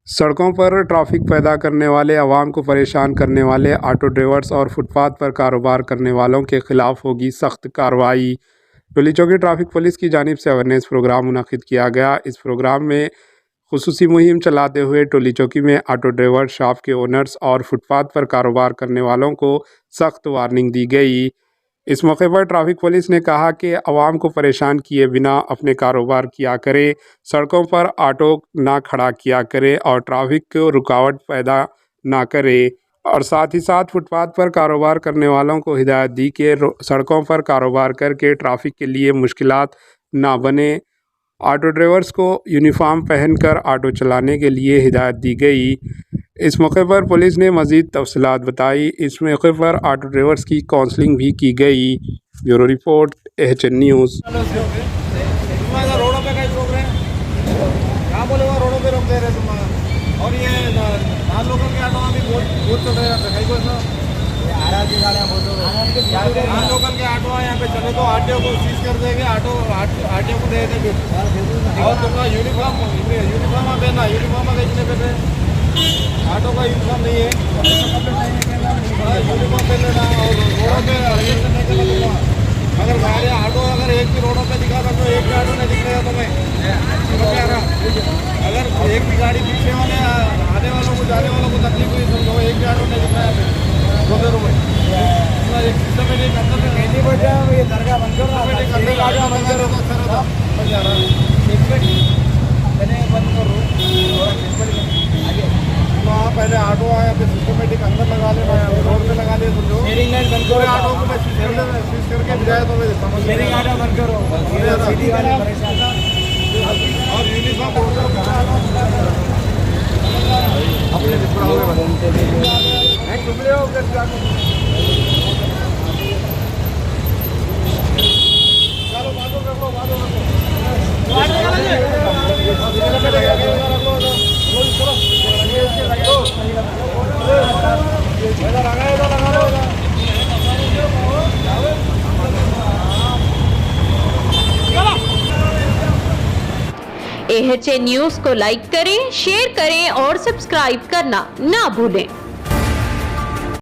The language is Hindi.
सड़कों पर ट्रैफिक पैदा करने वाले, आवाम को परेशान करने वाले ऑटो ड्राइवर्स और फुटपाथ पर कारोबार करने वालों के खिलाफ होगी सख्त कार्रवाई। टोली चौकी ट्रैफिक पुलिस की जानिब से अवेयरनेस प्रोग्राम मुनक्किद किया गया। इस प्रोग्राम में खुसूसी मुहिम चलाते हुए टोली चौकी में ऑटो ड्राइवर, शॉप के ओनर्स और फुटपाथ पर कारोबार करने वालों को सख्त वार्निंग दी गई। इस मौके पर ट्रैफिक पुलिस ने कहा कि आवाम को परेशान किए बिना अपने कारोबार किया करें, सड़कों पर ऑटो ना खड़ा किया करें और ट्रैफिक को रुकावट पैदा ना करे। और साथ ही साथ फुटपाथ पर कारोबार करने वालों को हिदायत दी कि सड़कों पर कारोबार करके ट्रैफिक के लिए मुश्किलात ना बने। ऑटो ड्राइवर्स को यूनिफॉर्म पहनकर ऑटो चलाने के लिए हिदायत दी गई। इस मौके पर पुलिस ने मज़ीद तफसीलात बताई। इस मौके पर ऑटो ड्राइवर्स की काउंसलिंग भी की गई। Bureau report, AHN news. रोडों पे कहीं रोक रहे हैं, कहाँ बोलेगा रोडों पे रोक दे रहे तुम। और ये नॉन लोकल के ऑटो भी बहुत चल रहे हैं, कहीं को नॉन लोकल के ऑटो यहाँ पे चले तो आरटीओ को सीज कर देंगे, आरटीओ को दे देंगे। और तुमका यूनिफॉर्म पहना, यूनिफॉर्म में कितने पे ऑटो का यूनिफॉर्म नहीं है, यूनिफॉर्म पहन लेना। और रोडों पे नहीं करना। अगर गाड़ी ऑटो अगर एक भी रोडों पे दिखा तो एक भी ऑटो नहीं दिखेगा तुम्हें। अगर एक भी गाड़ी पीछे वाले आने वालों को, जाने वालों को तकलीफ हुई तो एक भी ऑटो नहीं दिखना है। सिस्टमेटिक अंदर ये दरगाह बंद करो, पहले ऑटो आया, फिर सिस्टमेटिक अंदर लगा ले, रोड पे लगा ले। पूरे ऑटो को मैं सीज करके भिजाया तो समझ बंद करो। और यूनिफॉर्म AHN न्यूज़ को लाइक करें, शेयर करें और सब्सक्राइब करना ना भूलें।